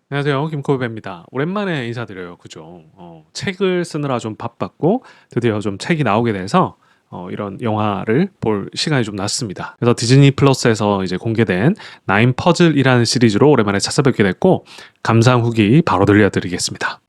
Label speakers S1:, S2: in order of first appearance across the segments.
S1: 안녕하세요. 김코베입니다. 오랜만에 인사드려요. 그죠? 책을 쓰느라 좀 바빴고 드디어 좀 책이 나오게 돼서 이런 영화를 볼 시간이 좀 났습니다. 그래서 디즈니 플러스에서 이제 공개된 나인 퍼즐이라는 시리즈로 오랜만에 찾아뵙게 됐고 감상 후기 바로 들려드리겠습니다.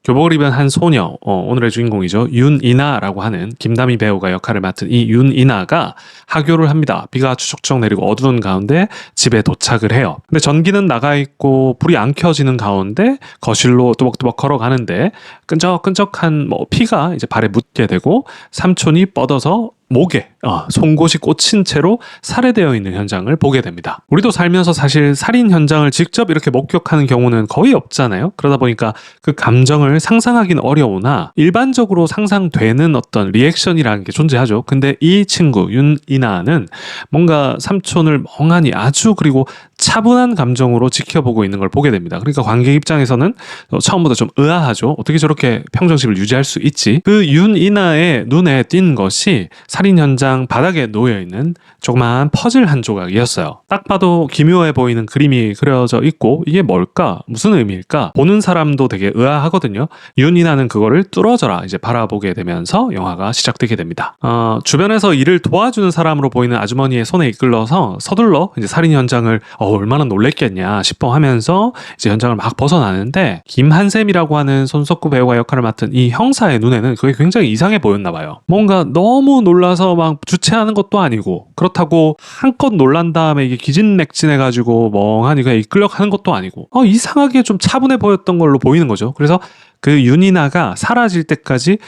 S1: 교복을 입은 한 소녀, 오늘의 주인공이죠. 윤이나라고 하는 김다미 배우가 역할을 맡은 이 윤이나가 하교를 합니다. 비가 추적추적 내리고 어두운 가운데 집에 도착을 해요. 근데 전기는 나가 있고 불이 안 켜지는 가운데 거실로 또박또박 걸어가는데 끈적끈적한 피가 이제 발에 묻게 되고 삼촌이 뻗어서 목에 송곳이 꽂힌 채로 살해되어 있는 현장을 보게 됩니다. 우리도 살면서 사실 살인 현장을 직접 이렇게 목격하는 경우는 거의 없잖아요. 그러다 보니까 그 감정을 상상하기는 어려우나 일반적으로 상상되는 어떤 리액션이라는 게 존재하죠. 근데 이 친구 윤이나는 뭔가 삼촌을 멍하니 아주 그리고 차분한 감정으로 지켜보고 있는 걸 보게 됩니다. 그러니까 관객 입장에서는 처음부터 좀 의아하죠. 어떻게 저렇게 평정심을 유지할 수 있지? 그 윤이나의 눈에 띈 것이 살인 현장 바닥에 놓여있는 조그마한 퍼즐 한 조각이었어요. 딱 봐도 기묘해 보이는 그림이 그려져 있고 이게 뭘까? 무슨 의미일까? 보는 사람도 되게 의아하거든요. 윤이나는 그거를 뚫어져라 이제 바라보게 되면서 영화가 시작되게 됩니다. 주변에서 일을 도와주는 사람으로 보이는 아주머니의 손에 이끌려서 서둘러 이제 살인 현장을 얼마나 놀랬겠냐 싶어 하면서 이제 현장을 막 벗어나는데 김한샘이라고 하는 손석구 배우가 역할을 맡은 이 형사의 눈에는 그게 굉장히 이상해 보였나 봐요. 뭔가 너무 놀라서 막 주체하는 것도 아니고 그렇다고 한껏 놀란 다음에 이게 기진맥진해가지고 멍하니 그냥 이끌려가는 것도 아니고 이상하게 좀 차분해 보였던 걸로 보이는 거죠. 그래서 그 윤이나가 사라질 때까지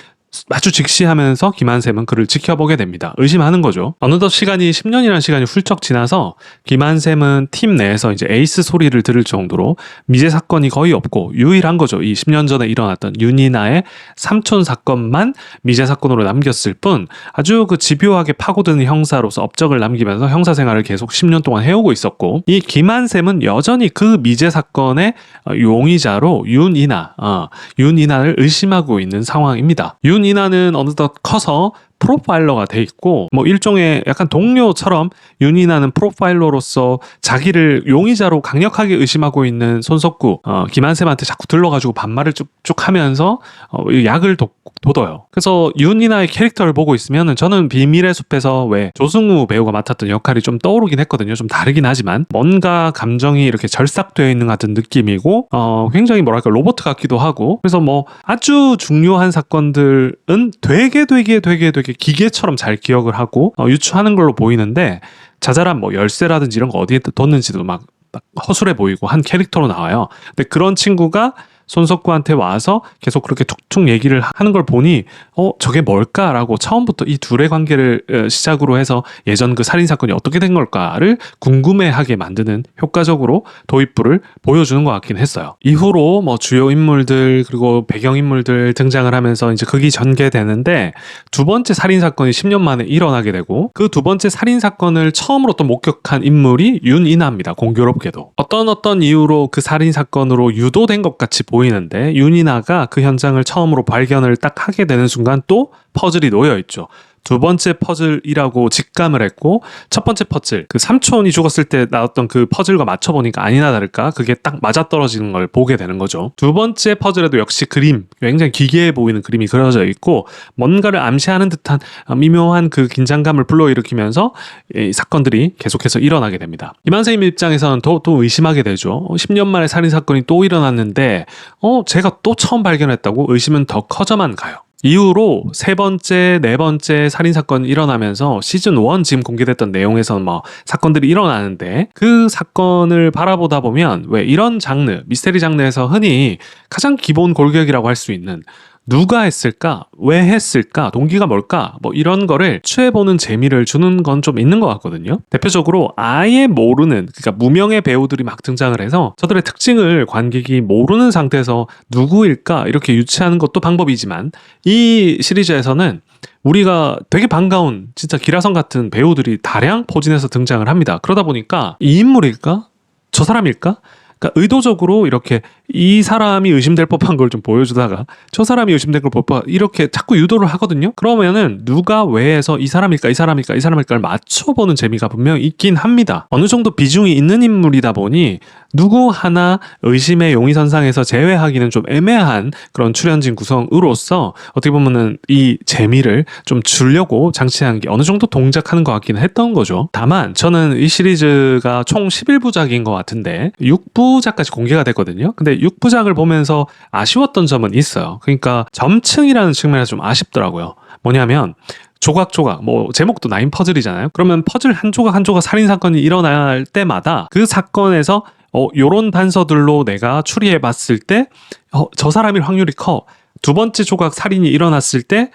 S1: 아주 직시하면서 김한샘은 그를 지켜보게 됩니다. 의심하는 거죠. 어느덧 시간이 10년이라는 시간이 훌쩍 지나서 김한샘은 팀 내에서 이제 에이스 소리를 들을 정도로 미제 사건이 거의 없고 유일한 거죠. 이 10년 전에 일어났던 윤이나의 삼촌 사건만 미제 사건으로 남겼을 뿐 아주 그 집요하게 파고드는 형사로서 업적을 남기면서 형사 생활을 계속 10년 동안 해오고 있었고 이 김한샘은 여전히 그 미제 사건의 용의자로 윤이나를 의심하고 있는 상황입니다. 윤이나는 어느덧 커서 프로파일러가 돼 있고 일종의 약간 동료처럼 윤이나는 프로파일러로서 자기를 용의자로 강력하게 의심하고 있는 손석구 김한샘한테 자꾸 들러가지고 반말을 쭉쭉 하면서 약을 돋아요. 그래서 윤이나의 캐릭터를 보고 있으면 저는 비밀의 숲에서 왜 조승우 배우가 맡았던 역할이 좀 떠오르긴 했거든요. 좀 다르긴 하지만 뭔가 감정이 이렇게 절삭되어 있는 것 같은 느낌이고 굉장히 뭐랄까 로봇 같기도 하고 그래서 아주 중요한 사건들은 되게 기계처럼 잘 기억을 하고 유추하는 걸로 보이는데 자잘한 열쇠라든지 이런 거 어디에 뒀는지도 막 허술해 보이고 한 캐릭터로 나와요. 근데 그런 친구가 손석구한테 와서 계속 그렇게 툭툭 얘기를 하는 걸 보니 저게 뭘까라고 처음부터 이 둘의 관계를 시작으로 해서 예전 그 살인사건이 어떻게 된 걸까를 궁금해하게 만드는 효과적으로 도입부를 보여주는 것 같긴 했어요. 이후로 주요 인물들 그리고 배경인물들 등장을 하면서 이제 극이 전개되는데 두 번째 살인사건이 10년 만에 일어나게 되고 그 두 번째 살인사건을 처음으로 또 목격한 인물이 윤이나입니다. 공교롭게도. 어떤 이유로 그 살인사건으로 유도된 것 같이 보이는데 윤이나가 그 현장을 처음으로 발견을 딱 하게 되는 순간 또 퍼즐이 놓여있죠. 두 번째 퍼즐이라고 직감을 했고 첫 번째 퍼즐 그 삼촌이 죽었을 때 나왔던 그 퍼즐과 맞춰보니까 아니나 다를까 그게 딱 맞아떨어지는 걸 보게 되는 거죠. 두 번째 퍼즐에도 역시 그림 굉장히 기괴해 보이는 그림이 그려져 있고 뭔가를 암시하는 듯한 미묘한 그 긴장감을 불러일으키면서 이 사건들이 계속해서 일어나게 됩니다. 김한샘 입장에서는 또 의심하게 되죠. 10년 만에 살인사건이 또 일어났는데 제가 또 처음 발견했다고 의심은 더 커져만 가요. 이후로 세 번째, 네 번째 살인사건이 일어나면서 시즌 1 지금 공개됐던 내용에서는 사건들이 일어나는데 그 사건을 바라보다 보면 왜 이런 장르, 미스테리 장르에서 흔히 가장 기본 골격이라고 할 수 있는 누가 했을까? 왜 했을까? 동기가 뭘까? 이런 거를 취해보는 재미를 주는 건 좀 있는 것 같거든요. 대표적으로 아예 모르는 그러니까 무명의 배우들이 막 등장을 해서 저들의 특징을 관객이 모르는 상태에서 누구일까? 이렇게 유추하는 것도 방법이지만 이 시리즈에서는 우리가 되게 반가운 진짜 기라성 같은 배우들이 다량 포진해서 등장을 합니다. 그러다 보니까 이 인물일까? 저 사람일까? 그러니까 의도적으로 이렇게 이 사람이 의심될 법한 걸 좀 보여주다가 저 사람이 의심될 걸 보여 이렇게 자꾸 유도를 하거든요. 그러면은 누가 왜 해서 이 사람일까를 맞춰보는 재미가 분명히 있긴 합니다. 어느 정도 비중이 있는 인물이다 보니 누구 하나 의심의 용의선상에서 제외하기는 좀 애매한 그런 출연진 구성으로서 어떻게 보면은 이 재미를 좀 주려고 장치한 게 어느 정도 동작하는 것 같기는 했던 거죠. 다만 저는 이 시리즈가 총 11부작인 것 같은데 6부작까지 공개가 됐거든요. 근데 6부작을 보면서 아쉬웠던 점은 있어요. 그러니까 점층이라는 측면에서 좀 아쉽더라고요. 뭐냐면 조각조각, 뭐 제목도 나인 퍼즐이잖아요. 그러면 퍼즐 한 조각 한 조각 살인 사건이 일어날 때마다 그 사건에서 요런 단서들로 내가 추리해 봤을 때 저 사람일 확률이 커. 두 번째 조각 살인이 일어났을 때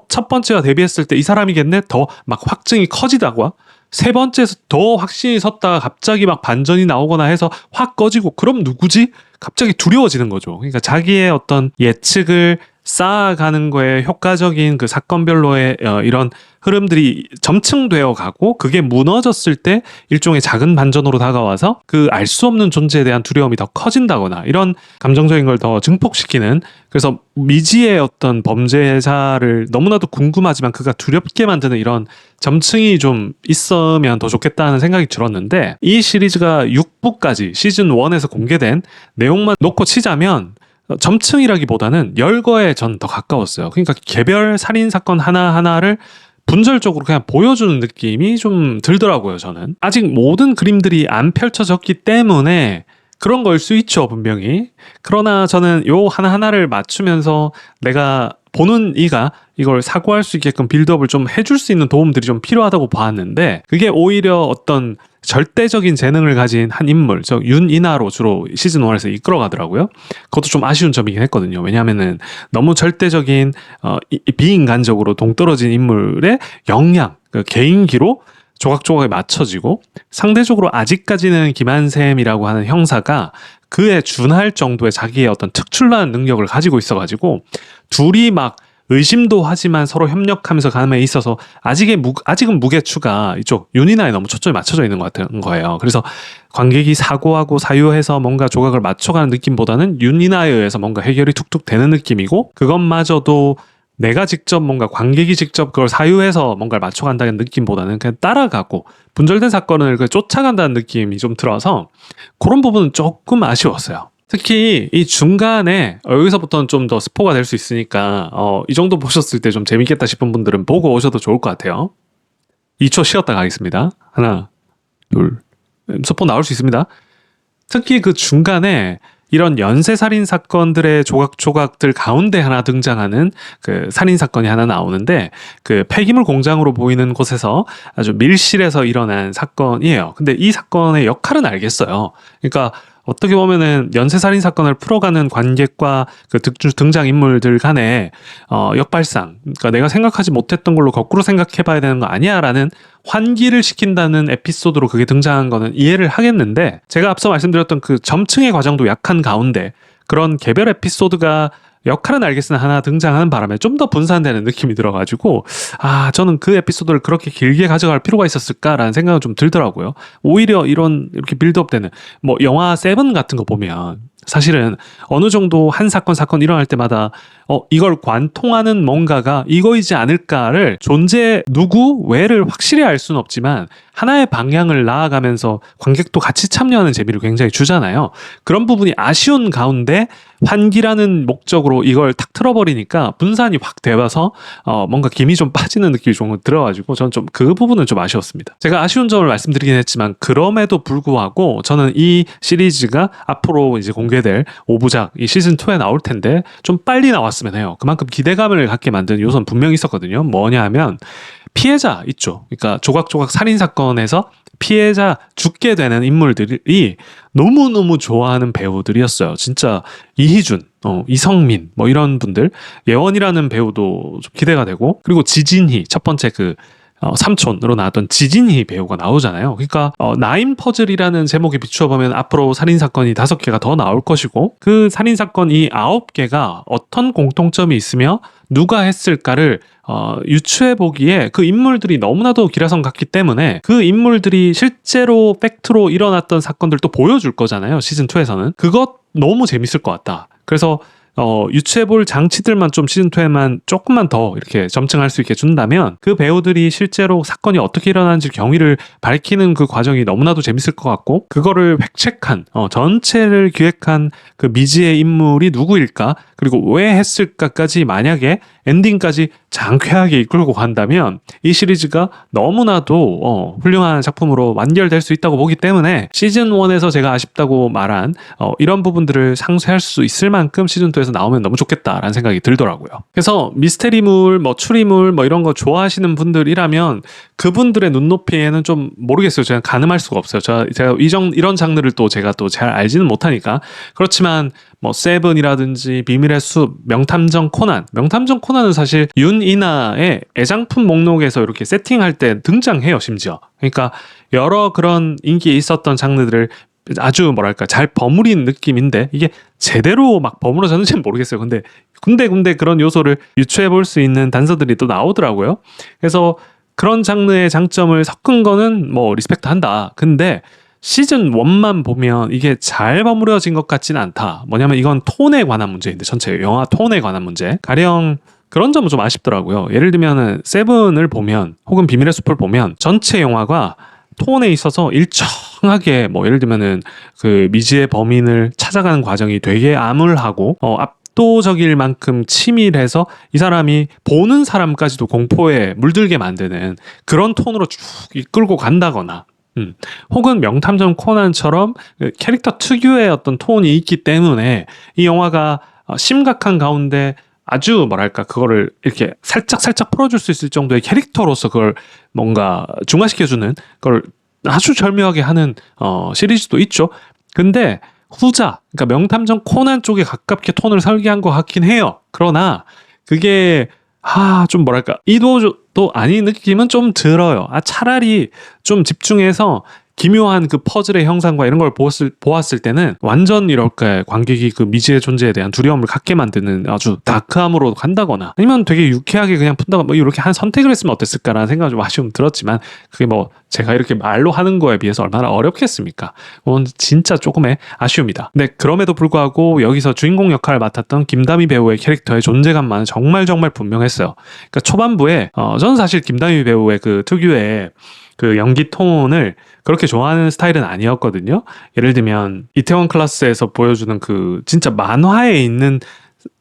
S1: 첫 번째와 대비했을 때 이 사람이겠네. 더 막 확증이 커지다가 세 번째에서 더 확신이 섰다가 갑자기 막 반전이 나오거나 해서 확 꺼지고 그럼 누구지? 갑자기 두려워지는 거죠. 그러니까 자기의 어떤 예측을 쌓아가는 거에 효과적인 그 사건별로의 이런 흐름들이 점층되어 가고 그게 무너졌을 때 일종의 작은 반전으로 다가와서 그 알 수 없는 존재에 대한 두려움이 더 커진다거나 이런 감정적인 걸 더 증폭시키는, 그래서 미지의 어떤 범죄자를 너무나도 궁금하지만 그가 두렵게 만드는 이런 점층이 좀 있으면 더 좋겠다는 생각이 들었는데, 이 시리즈가 6부까지 시즌 1에서 공개된 내용만 놓고 치자면 점층이라기보다는 열거에 전 더 가까웠어요. 그러니까 개별 살인 사건 하나하나를 분절적으로 그냥 보여주는 느낌이 좀 들더라고요, 저는. 아직 모든 그림들이 안 펼쳐졌기 때문에 그런 걸 수 있죠, 분명히. 그러나 저는 요 하나하나를 맞추면서 내가 보는 이가 이걸 사고할 수 있게끔 빌드업을 좀 해줄 수 있는 도움들이 좀 필요하다고 봤는데, 그게 오히려 어떤 절대적인 재능을 가진 한 인물, 즉 윤이나로 주로 시즌 1에서 이끌어가더라고요. 그것도 좀 아쉬운 점이긴 했거든요. 왜냐하면은 너무 절대적인 비인간적으로 동떨어진 인물의 역량, 그 개인기로 조각조각에 맞춰지고, 상대적으로 아직까지는 김한샘이라고 하는 형사가 그에 준할 정도의 자기의 어떤 특출난 능력을 가지고 있어가지고 둘이 막 의심도 하지만 서로 협력하면서 가는 데 있어서 아직은 무게추가 이쪽 윤이나에 너무 초점이 맞춰져 있는 것 같은 거예요. 그래서 관객이 사고하고 사유해서 뭔가 조각을 맞춰가는 느낌보다는 윤이나에 의해서 뭔가 해결이 툭툭 되는 느낌이고, 그것마저도 내가 직접 뭔가 관객이 직접 그걸 사유해서 뭔가를 맞춰간다는 느낌보다는 그냥 따라가고 분절된 사건을 쫓아간다는 느낌이 좀 들어서 그런 부분은 조금 아쉬웠어요. 특히 이 중간에 여기서부터는 좀 더 스포가 될 수 있으니까 이 정도 보셨을 때 좀 재밌겠다 싶은 분들은 보고 오셔도 좋을 것 같아요. 2초 쉬었다 가겠습니다. 하나, 둘, 스포 나올 수 있습니다. 특히 그 중간에 이런 연쇄살인 사건들의 조각들 가운데 하나 등장하는 그 살인 사건이 하나 나오는데, 그 폐기물 공장으로 보이는 곳에서 아주 밀실에서 일어난 사건이에요. 근데 이 사건의 역할은 알겠어요. 그러니까 어떻게 보면은 연쇄살인 사건을 풀어가는 관객과 그 등장 인물들 간의 역발상, 그러니까 내가 생각하지 못했던 걸로 거꾸로 생각해봐야 되는 거 아니야라는 환기를 시킨다는 에피소드로 그게 등장한 거는 이해를 하겠는데, 제가 앞서 말씀드렸던 그 점층의 과정도 약한 가운데 그런 개별 에피소드가 역할은 알겠으나 하나 등장하는 바람에 좀 더 분산되는 느낌이 들어가지고 저는 그 에피소드를 그렇게 길게 가져갈 필요가 있었을까라는 생각은 좀 들더라고요. 오히려 이렇게 빌드업되는 뭐 영화 세븐 같은 거 보면 사실은 어느 정도 한 사건 일어날 때마다 이걸 관통하는 뭔가가 이거이지 않을까를 존재 누구 왜를 확실히 알 수는 없지만 하나의 방향을 나아가면서 관객도 같이 참여하는 재미를 굉장히 주잖아요. 그런 부분이 아쉬운 가운데 환기라는 목적으로 이걸 탁 틀어버리니까 분산이 확 되어서 뭔가 김이 좀 빠지는 느낌이 좀 들어가지고 저는 좀 그 부분은 좀 아쉬웠습니다. 제가 아쉬운 점을 말씀드리긴 했지만 그럼에도 불구하고 저는 이 시리즈가 앞으로 이제 공개될 5부작 이 시즌 2에 나올 텐데 좀 빨리 나왔으면 해요. 그만큼 기대감을 갖게 만든 요소는 분명히 있었거든요. 뭐냐 하면 피해자 있죠. 그러니까 조각조각 살인 사건에서 피해자 죽게 되는 인물들이 너무너무 좋아하는 배우들이었어요. 진짜 이희준, 이성민 뭐 이런 분들, 예원이라는 배우도 좀 기대가 되고, 그리고 지진희 첫 번째 그 삼촌으로 나왔던 지진희 배우가 나오잖아요. 그러니까 나인 퍼즐이라는 제목에 비추어 보면 앞으로 살인 사건이 5개가 더 나올 것이고, 그 살인 사건이 9개가 어떤 공통점이 있으며 누가 했을까를 유추해 보기에 그 인물들이 너무나도 기라성 같기 때문에 그 인물들이 실제로 팩트로 일어났던 사건들도 보여줄 거잖아요. 시즌 2에서는 그것 너무 재밌을 것 같다. 그래서 유추해볼 장치들만 좀 시즌2에만 조금만 더 이렇게 점증할 수 있게 준다면 그 배우들이 실제로 사건이 어떻게 일어나는지 경위를 밝히는 그 과정이 너무나도 재밌을 것 같고, 그거를 획책한 전체를 기획한 그 미지의 인물이 누구일까, 그리고 왜 했을까까지 만약에 엔딩까지 장쾌하게 이끌고 간다면 이 시리즈가 너무나도 훌륭한 작품으로 완결될 수 있다고 보기 때문에, 시즌1에서 제가 아쉽다고 말한 이런 부분들을 상쇄할 수 있을 만큼 시즌2에서 나오면 너무 좋겠다라는 생각이 들더라고요. 그래서 미스테리물, 추리물 이런 거 좋아하시는 분들이라면 그분들의 눈높이에는 좀 모르겠어요. 제가 가늠할 수가 없어요. 제가 이런 장르를 또 제가 또 잘 알지는 못하니까. 그렇지만 세븐이라든지 비밀의 숲, 명탐정 코난은 사실 윤이나의 애장품 목록에서 이렇게 세팅할 때 등장해요, 심지어. 그러니까 여러 그런 인기에 있었던 장르들을 아주 잘 버무린 느낌인데, 이게 제대로 막 버무려졌는지는 모르겠어요. 근데 군데 그런 요소를 유추해 볼 수 있는 단서들이 또 나오더라고요. 그래서 그런 장르의 장점을 섞은 거는 리스펙트 한다. 근데 시즌 1만 보면 이게 잘 버무려진 것 같지는 않다. 뭐냐면 이건 톤에 관한 문제인데, 전체 영화 톤에 관한 문제. 가령 그런 점은 좀 아쉽더라고요. 예를 들면은 세븐을 보면, 혹은 비밀의 숲을 보면 전체 영화가 톤에 있어서 일정하게 예를 들면은 그 미지의 범인을 찾아가는 과정이 되게 암울하고 압도적일 만큼 치밀해서 이 사람이 보는 사람까지도 공포에 물들게 만드는 그런 톤으로 쭉 이끌고 간다거나, 혹은 명탐정 코난처럼 캐릭터 특유의 어떤 톤이 있기 때문에 이 영화가 심각한 가운데 아주 그거를 이렇게 살짝 풀어줄 수 있을 정도의 캐릭터로서 그걸 뭔가 중화시켜주는 걸 아주 절묘하게 하는 시리즈도 있죠. 근데 후자, 그러니까 명탐정 코난 쪽에 가깝게 톤을 설계한 것 같긴 해요. 그러나 그게 이도도 아닌 느낌은 좀 들어요. 차라리 좀 집중해서 기묘한 그 퍼즐의 형상과 이런 걸 보았을 때는 완전 관객이 그 미지의 존재에 대한 두려움을 갖게 만드는 아주 다크함으로 간다거나, 아니면 되게 유쾌하게 그냥 푼다거나 이렇게 한 선택을 했으면 어땠을까라는 생각이 좀 아쉬움 들었지만, 그게 제가 이렇게 말로 하는 거에 비해서 얼마나 어렵겠습니까? 그건 진짜 조금의 아쉬움이다. 근데 그럼에도 불구하고 여기서 주인공 역할을 맡았던 김다미 배우의 캐릭터의 존재감만은 정말 분명했어요. 그러니까 초반부에 저는 사실 김다미 배우의 그 특유의 그 연기 톤을 그렇게 좋아하는 스타일은 아니었거든요. 예를 들면 이태원 클라스에서 보여주는 그 진짜 만화에 있는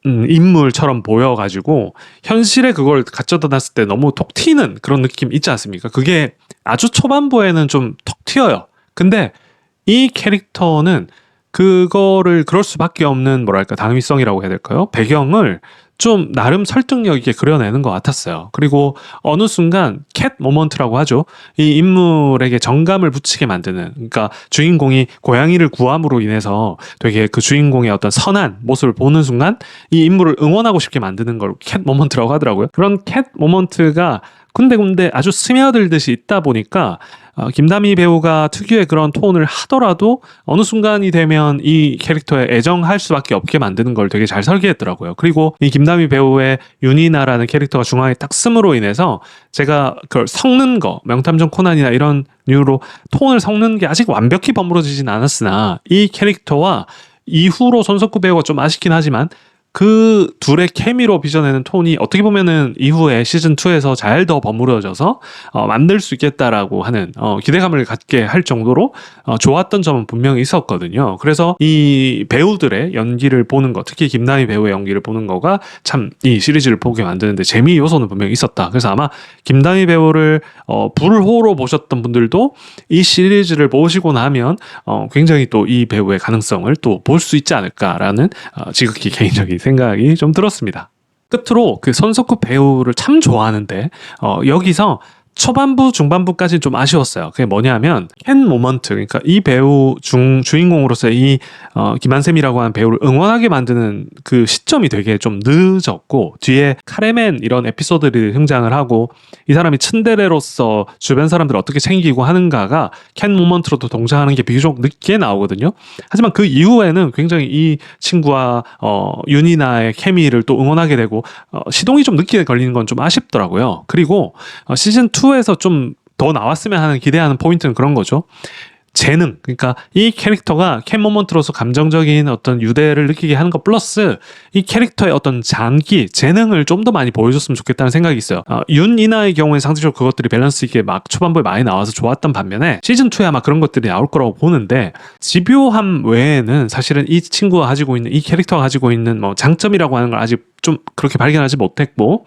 S1: 인물처럼 보여가지고 현실에 그걸 갖춰다 놨을 때 너무 톡 튀는 그런 느낌 있지 않습니까? 그게 아주 초반부에는 좀 톡 튀어요. 근데 이 캐릭터는 그럴 수밖에 없는 당위성이라고 해야 될까요? 배경을 좀 나름 설득력 있게 그려내는 것 같았어요. 그리고 어느 순간 캣 모먼트라고 하죠. 이 인물에게 정감을 붙이게 만드는, 그러니까 주인공이 고양이를 구함으로 인해서 되게 그 주인공의 어떤 선한 모습을 보는 순간 이 인물을 응원하고 싶게 만드는 걸 캣 모먼트라고 하더라고요. 그런 캣 모먼트가 군데군데 아주 스며들듯이 있다 보니까 김다미 배우가 특유의 그런 톤을 하더라도 어느 순간이 되면 이 캐릭터에 애정할 수밖에 없게 만드는 걸 되게 잘 설계했더라고요. 그리고 이 김다미 배우의 윤이나라는 캐릭터가 중앙에 딱 씀으로 인해서 제가 그걸 섞는 거, 명탐정 코난이나 이런 류로 톤을 섞는 게 아직 완벽히 버무러지진 않았으나, 이 캐릭터와 이후로 손석구 배우가 좀 아쉽긴 하지만 그 둘의 케미로 빚어내는 톤이 어떻게 보면은 이후에 시즌2에서 잘 더 버무려져서 만들 수 있겠다라고 하는 기대감을 갖게 할 정도로 좋았던 점은 분명히 있었거든요. 그래서 이 배우들의 연기를 보는 거, 특히 김다미 배우의 연기를 보는 거가 참 이 시리즈를 보게 만드는데 재미 요소는 분명히 있었다. 그래서 아마 김다미 배우를 불호로 보셨던 분들도 이 시리즈를 보시고 나면 굉장히 또 이 배우의 가능성을 또 볼 수 있지 않을까라는 지극히 개인적인 생각이 좀 들었습니다. 끝으로 그 손석구 배우를 참 좋아하는데 여기서 초반부 중반부까지 좀 아쉬웠어요. 그게 뭐냐면 켄 모먼트, 그러니까 이 배우 주인공으로서 이 김한샘이라고 하는 배우를 응원하게 만드는 그 시점이 되게 좀 늦었고, 뒤에 카레맨 이런 에피소드들이 등장을 하고 이 사람이 츤데레로서 주변 사람들을 어떻게 챙기고 하는가가 켄 모먼트로도 동작하는 게 비교적 늦게 나오거든요. 하지만 그 이후에는 굉장히 이 친구와 윤이나의 케미를 또 응원하게 되고 시동이 좀 늦게 걸리는 건 좀 아쉽더라고요. 그리고 시즌2에서 좀 더 나왔으면 하는 기대하는 포인트는 그런 거죠. 재능, 그러니까 이 캐릭터가 캔모먼트로서 감정적인 어떤 유대를 느끼게 하는 것 플러스 이 캐릭터의 어떤 장기, 재능을 좀 더 많이 보여줬으면 좋겠다는 생각이 있어요. 윤이나의 경우에 상대적으로 그것들이 밸런스 있게 막 초반부에 많이 나와서 좋았던 반면에 시즌2에 아마 그런 것들이 나올 거라고 보는데, 집요함 외에는 사실은 이 친구가 가지고 있는, 이 캐릭터가 가지고 있는 뭐 장점이라고 하는 걸 아직 좀 그렇게 발견하지 못했고,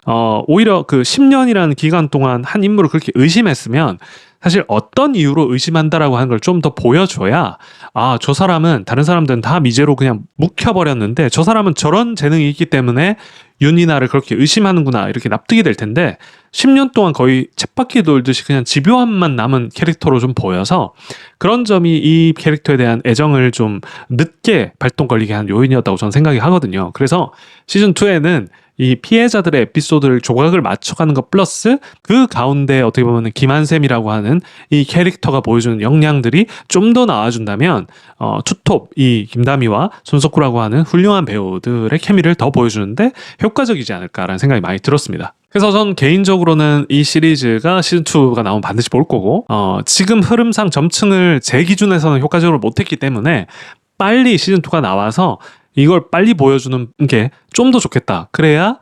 S1: 오히려 그 10년이라는 기간 동안 한 인물을 그렇게 의심했으면 사실 어떤 이유로 의심한다라고 하는 걸 좀 더 보여줘야, 아, 저 사람은 다른 사람들은 다 미제로 그냥 묵혀버렸는데 저 사람은 저런 재능이 있기 때문에 윤이나를 그렇게 의심하는구나, 이렇게 납득이 될 텐데 10년 동안 거의 쳇바퀴 돌듯이 그냥 집요함만 남은 캐릭터로 좀 보여서 그런 점이 이 캐릭터에 대한 애정을 좀 늦게 발동 걸리게 한 요인이었다고 저는 생각이 하거든요. 그래서 시즌2에는 이 피해자들의 에피소드를 조각을 맞춰가는 것 플러스 그 가운데 어떻게 보면 김한샘이라고 하는 이 캐릭터가 보여주는 역량들이 좀 더 나와준다면 투톱 이 김다미와 손석구라고 하는 훌륭한 배우들의 케미를 더 보여주는데 효과적이지 않을까라는 생각이 많이 들었습니다. 그래서 전 개인적으로는 이 시리즈가 시즌2가 나오면 반드시 볼 거고, 지금 흐름상 점층을 제 기준에서는 효과적으로 못했기 때문에 빨리 시즌2가 나와서 이걸 빨리 보여주는 게 좀 더 좋겠다. 그래야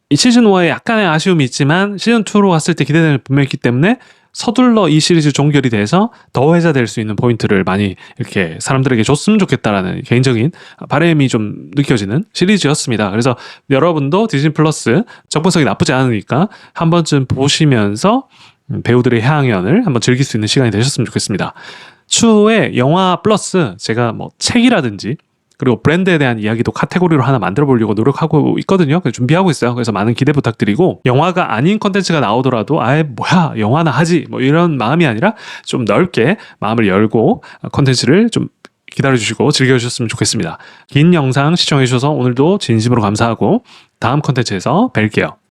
S1: 이 시즌1에 약간의 아쉬움이 있지만 시즌2로 갔을 때 기대되는 분명히 있기 때문에 서둘러 이 시리즈 종결이 돼서 더 회자될 수 있는 포인트를 많이 이렇게 사람들에게 줬으면 좋겠다라는 개인적인 바람이 좀 느껴지는 시리즈였습니다. 그래서 여러분도 디즈니 플러스 접근성이 나쁘지 않으니까 한 번쯤 보시면서 배우들의 향연을 한번 즐길 수 있는 시간이 되셨으면 좋겠습니다. 추후에 영화 플러스 제가 뭐 책이라든지 그리고 브랜드에 대한 이야기도 카테고리로 하나 만들어 보려고 노력하고 있거든요. 그래서 준비하고 있어요. 그래서 많은 기대 부탁드리고, 영화가 아닌 컨텐츠가 나오더라도 아예 뭐야 영화나 하지 뭐 이런 마음이 아니라 좀 넓게 마음을 열고 컨텐츠를 좀 기다려주시고 즐겨주셨으면 좋겠습니다. 긴 영상 시청해주셔서 오늘도 진심으로 감사하고 다음 컨텐츠에서 뵐게요.